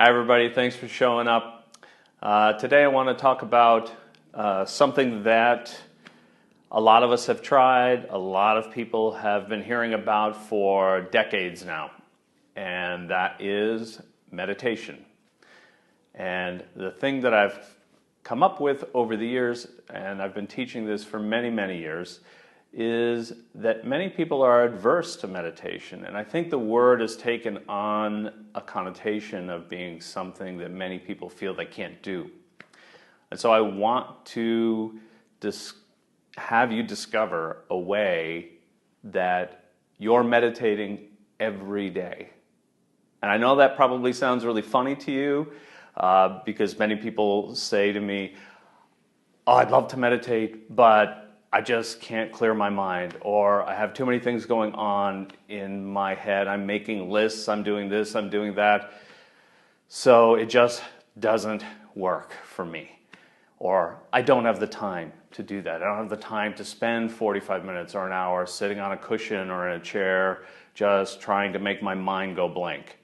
Hi everybody, thanks for showing up. Today I want to talk about something that a lot of us have tried, a lot of people have been hearing about for decades now, and that is meditation. And the thing that I've come up with over the years, and I've been teaching this for many, many years, is that many people are adverse to meditation. And I think the word has taken on a connotation of being something that many people feel they can't do. And so I want to have you discover a way that you're meditating every day. And I know that probably sounds really funny to you because many people say to me, "Oh, I'd love to meditate, but I just can't clear my mind," or "I have too many things going on in my head. I'm making lists, I'm doing this, I'm doing that. So it just doesn't work for me." Or "I don't have the time to do that. I don't have the time to spend 45 minutes or an hour sitting on a cushion or in a chair just trying to make my mind go blank."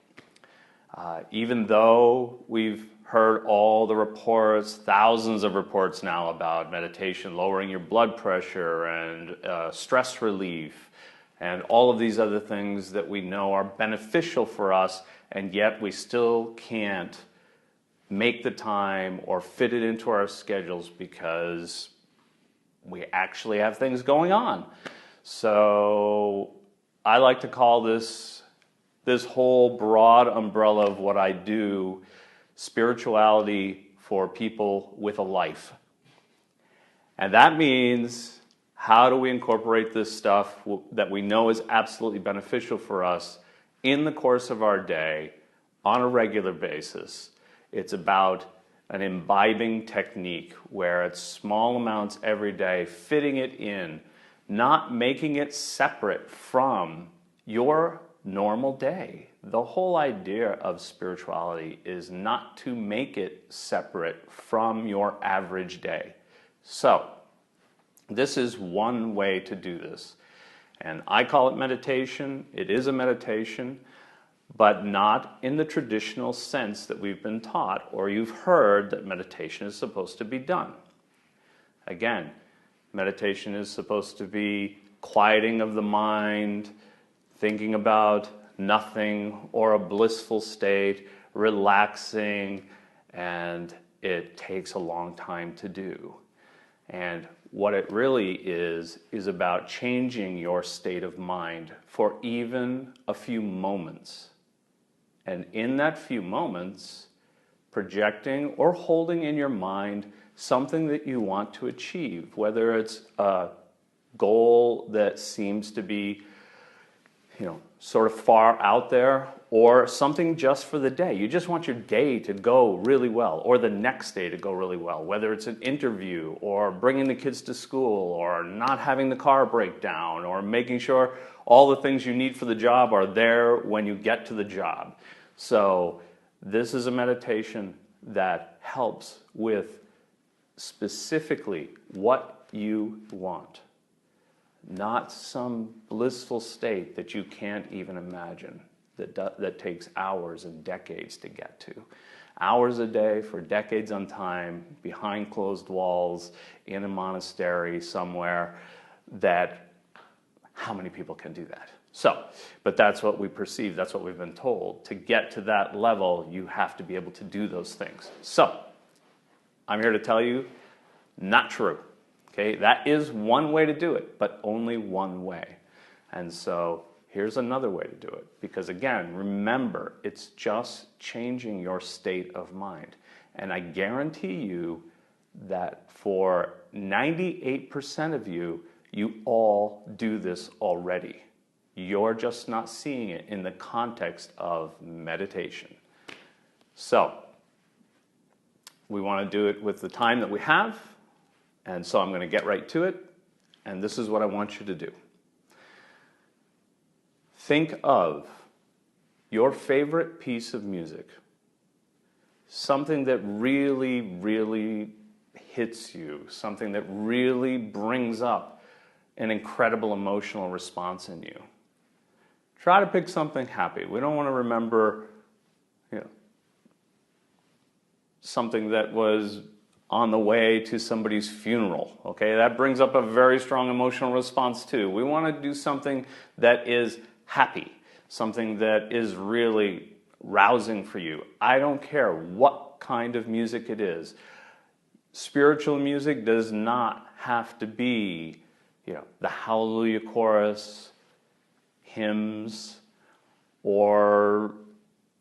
Even though we've heard all the reports, thousands of reports now about meditation lowering your blood pressure and stress relief and all of these other things that we know are beneficial for us, and yet we still can't make the time or fit it into our schedules because we actually have things going on. So I like to call this whole broad umbrella of what I do spirituality for people with a life. And that means, how do we incorporate this stuff that we know is absolutely beneficial for us in the course of our day on a regular basis? It's about an imbibing technique where it's small amounts every day, fitting it in, not making it separate from your normal day. The whole idea of spirituality is not to make it separate from your average day. So, this is one way to do this. And I call it meditation. It is a meditation, but not in the traditional sense that we've been taught or you've heard that meditation is supposed to be done. Again, meditation is supposed to be quieting of the mind, thinking about nothing or a blissful state, relaxing, and it takes a long time to do. And what it really is about changing your state of mind for even a few moments. And in that few moments, projecting or holding in your mind something that you want to achieve, whether it's a goal that seems to be sort of far out there, or something just for the day. You just want your day to go really well, or the next day to go really well, whether it's an interview, or bringing the kids to school, or not having the car break down, or making sure all the things you need for the job are there when you get to the job. So this is a meditation that helps with specifically what you want. Not some blissful state that you can't even imagine, that takes hours and decades to get to. Hours a day for decades on time, behind closed walls, in a monastery somewhere, how many people can do that? So, but that's what we perceive, that's what we've been told. To get to that level, you have to be able to do those things. So, I'm here to tell you, not true. Okay, that is one way to do it, but only one way. And so here's another way to do it. Because again, remember, it's just changing your state of mind. And I guarantee you that for 98% of you, you all do this already. You're just not seeing it in the context of meditation. So, we want to do it with the time that we have. And so I'm going to get right to it, and this is what I want you to do. Think of your favorite piece of music, something that really, really hits you, something that really brings up an incredible emotional response in you. Try to pick something happy. We don't want to remember something that was on the way to somebody's funeral. Okay, that brings up a very strong emotional response too. We want to do something that is happy, something that is really rousing for you. I don't care what kind of music it is. Spiritual music does not have to be, the Hallelujah chorus, hymns, or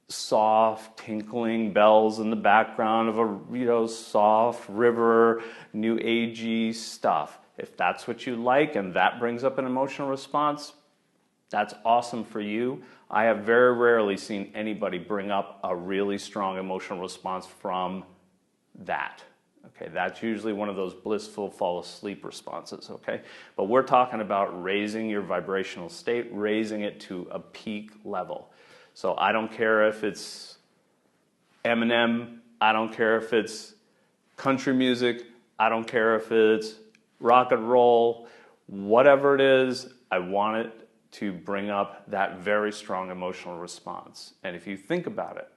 soft tinkling bells in the background of a soft river, new agey stuff. If that's what you like and that brings up an emotional response, that's awesome for you. I have very rarely seen anybody bring up a really strong emotional response from that. Okay, that's usually one of those blissful fall asleep responses, okay? But we're talking about raising your vibrational state, raising it to a peak level. So I don't care if it's Eminem, I don't care if it's country music, I don't care if it's rock and roll, whatever it is, I want it to bring up that very strong emotional response. And if you think about it,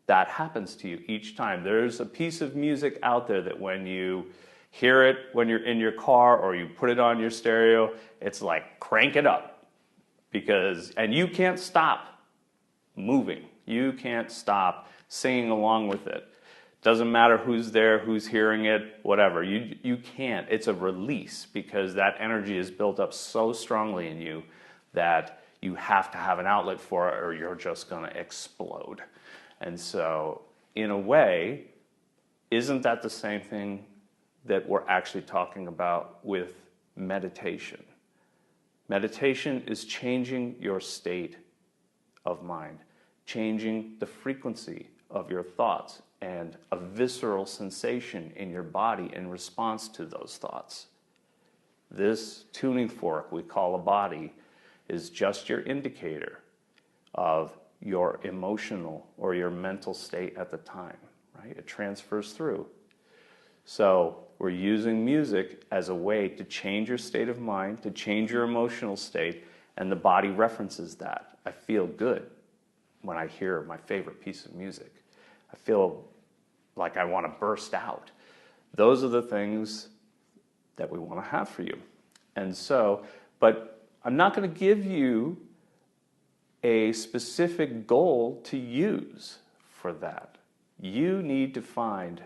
that happens to you each time. There's a piece of music out there that when you hear it, when you're in your car or you put it on your stereo, it's like crank it up and you can't stop moving. You can't stop singing along with it. Doesn't matter who's there, who's hearing it, whatever. You can't. It's a release because that energy is built up so strongly in you that you have to have an outlet for it or you're just going to explode. And so, in a way, isn't that the same thing that we're actually talking about with meditation? Meditation is changing your state of mind, changing the frequency of your thoughts and a visceral sensation in your body in response to those thoughts. This tuning fork we call a body is just your indicator of your emotional or your mental state at the time, right? It transfers through. So we're using music as a way to change your state of mind, to change your emotional state, and the body references that. I feel good when I hear my favorite piece of music. I feel like I want to burst out. Those are the things that we want to have for you. And so, but I'm not going to give you a specific goal to use for that. You need to find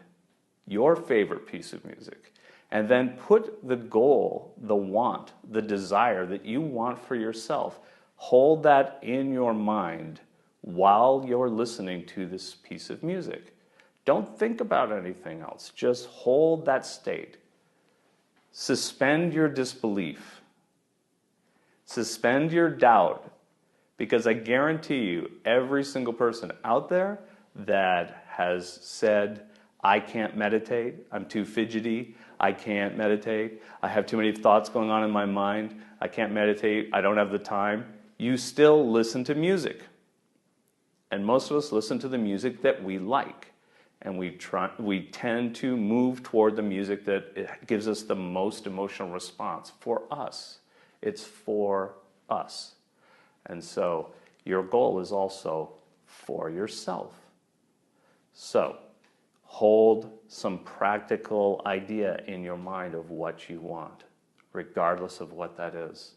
your favorite piece of music and then put the goal, the want, the desire that you want for yourself. Hold that in your mind while you're listening to this piece of music. Don't think about anything else. Just hold that state. Suspend your disbelief. Suspend your doubt. Because I guarantee you, every single person out there that has said, I can't meditate, I'm too fidgety, I can't meditate, I have too many thoughts going on in my mind, I can't meditate, I don't have the time, you still listen to music. And most of us listen to the music that we like. And we tend to move toward the music that gives us the most emotional response for us. It's for us. And so your goal is also for yourself. So hold some practical idea in your mind of what you want, regardless of what that is.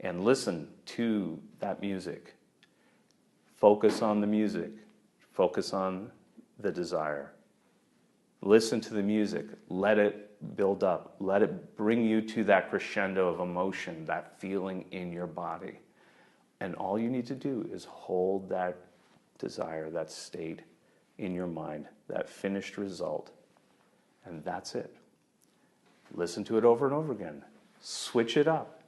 And listen to that music. Focus on the music. Focus on the desire. Listen to the music. Let it build up. Let it bring you to that crescendo of emotion, that feeling in your body. And all you need to do is hold that desire, that state in your mind, that finished result, and that's it. Listen to it over and over again. Switch it up.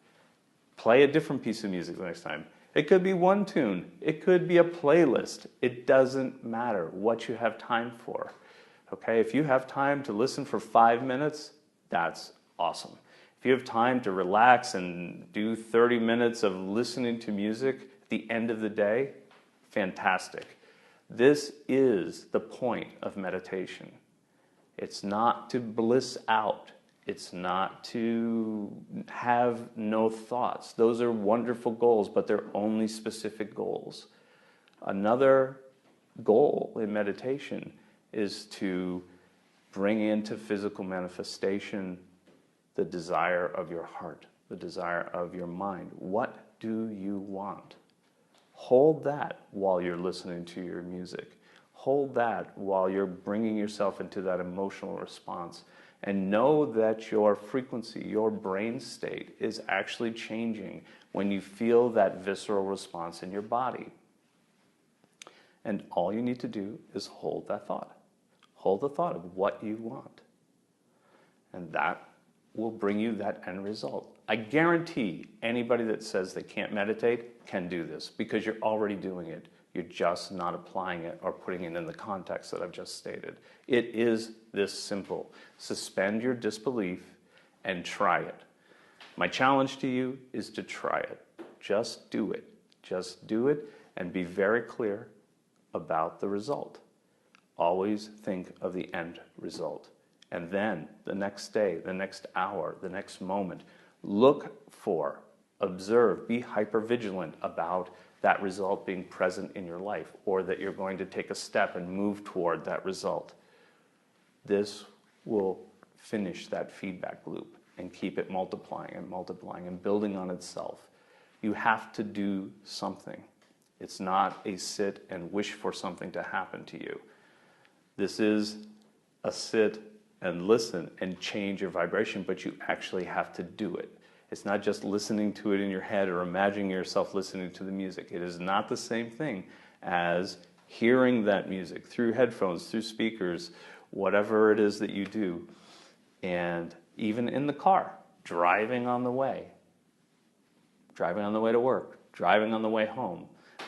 Play a different piece of music the next time. It could be one tune. It could be a playlist. It doesn't matter what you have time for. Okay, if you have time to listen for 5 minutes, that's awesome. If you have time to relax and do 30 minutes of listening to music at the end of the day, fantastic. This is the point of meditation. It's not to bliss out. It's not to have no thoughts. Those are wonderful goals, but they're only specific goals. Another goal in meditation is to bring into physical manifestation the desire of your heart, the desire of your mind. What do you want? Hold that while you're listening to your music. Hold that while you're bringing yourself into that emotional response. And know that your frequency, your brain state is actually changing when you feel that visceral response in your body. And all you need to do is hold that thought. Hold the thought of what you want. And that will bring you that end result. I guarantee anybody that says they can't meditate can do this because you're already doing it. You're just not applying it or putting it in the context that I've just stated. It is this simple. Suspend your disbelief and try it. My challenge to you is to try it. Just do it. Just do it and be very clear about the result. Always think of the end result. And then the next day, the next hour, the next moment, look for, observe, be hypervigilant about that result being present in your life, or that you're going to take a step and move toward that result. This will finish that feedback loop and keep it multiplying and building on itself. You have to do something. It's not a sit and wish for something to happen to you. This is a sit and listen and change your vibration, but you actually have to do it. It's not just listening to it in your head or imagining yourself listening to the music. It is not the same thing as hearing that music through headphones, through speakers, whatever it is that you do. And even in the car, driving on the way to work, driving on the way home.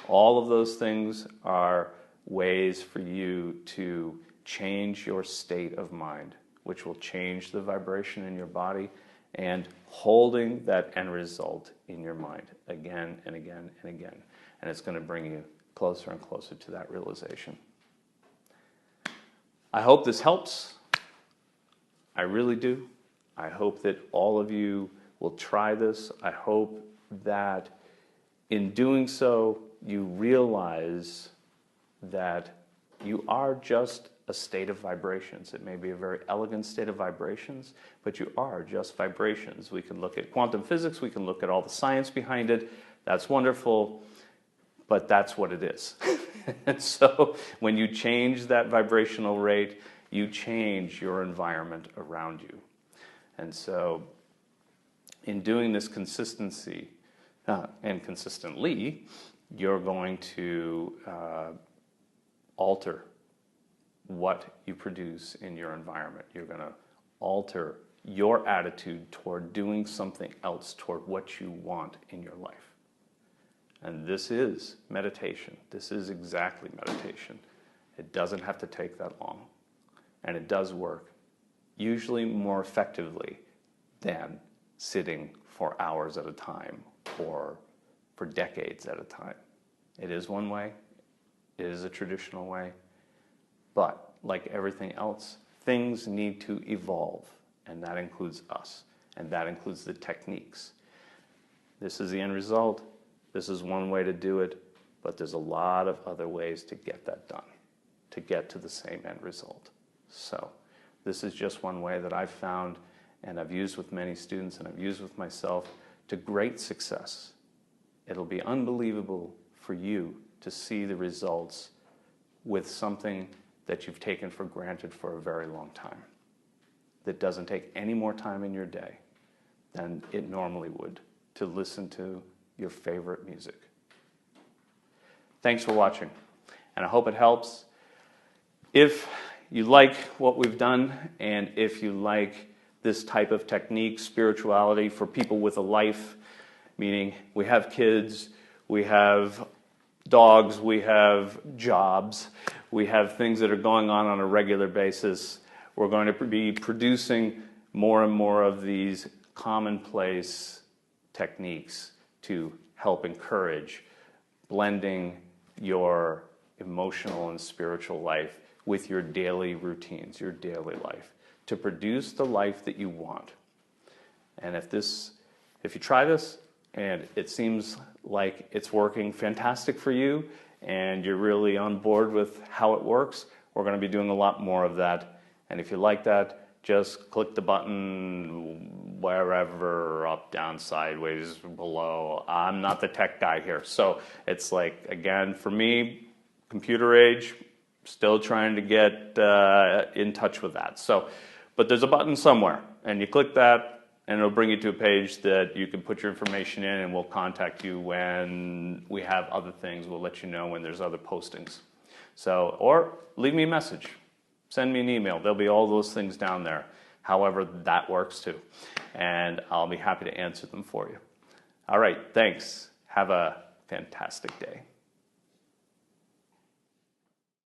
All of those things are ways for you to change your state of mind, which will change the vibration in your body, and holding that end result in your mind again and again and again. And it's going to bring you closer and closer to that realization. I hope this helps. I really do. I hope that all of you will try this. I hope that in doing so, you realize that you are just a state of vibrations. It may be a very elegant state of vibrations, but you are just vibrations. We can look at quantum physics, we can look at all the science behind it. That's wonderful, but that's what it is. And so when you change that vibrational rate, you change your environment around you. And so in doing this consistency and consistently, you're going to alter what you produce in your environment. You're going to alter your attitude toward doing something else, toward what you want in your life. And this is meditation. This is exactly meditation. It doesn't have to take that long. And it does work, usually more effectively than sitting for hours at a time or for decades at a time. It is one way. It is a traditional way. But like everything else, things need to evolve, and that includes us, and that includes the techniques. This is the end result. This is one way to do it, but there's a lot of other ways to get that done, to get to the same end result. So this is just one way that I've found, and I've used with many students, and I've used with myself to great success. It'll be unbelievable for you to see the results with something that you've taken for granted for a very long time, that doesn't take any more time in your day than it normally would to listen to your favorite music. Thanks for watching, and I hope it helps. If you like what we've done, and if you like this type of technique, spirituality for people with a life, meaning we have kids, we have dogs, we have jobs, we have things that are going on a regular basis. We're going to be producing more and more of these commonplace techniques to help encourage blending your emotional and spiritual life with your daily routines, your daily life, to produce the life that you want. And if you try this and it seems like it's working fantastic for you, and you're really on board with how it works, We're going to be doing a lot more of that. And if you like that, just click the button wherever, up, down, sideways, below. I'm not the tech guy here. So it's like, again, for me, computer age, still trying to get in touch with that. So, but there's a button somewhere, and you click that, and it'll bring you to a page that you can put your information in, and we'll contact you when we have other things. We'll let you know when there's other postings. So, or leave me a message. Send me an email. There'll be all those things down there. However, that works too. And I'll be happy to answer them for you. All right, thanks. Have a fantastic day.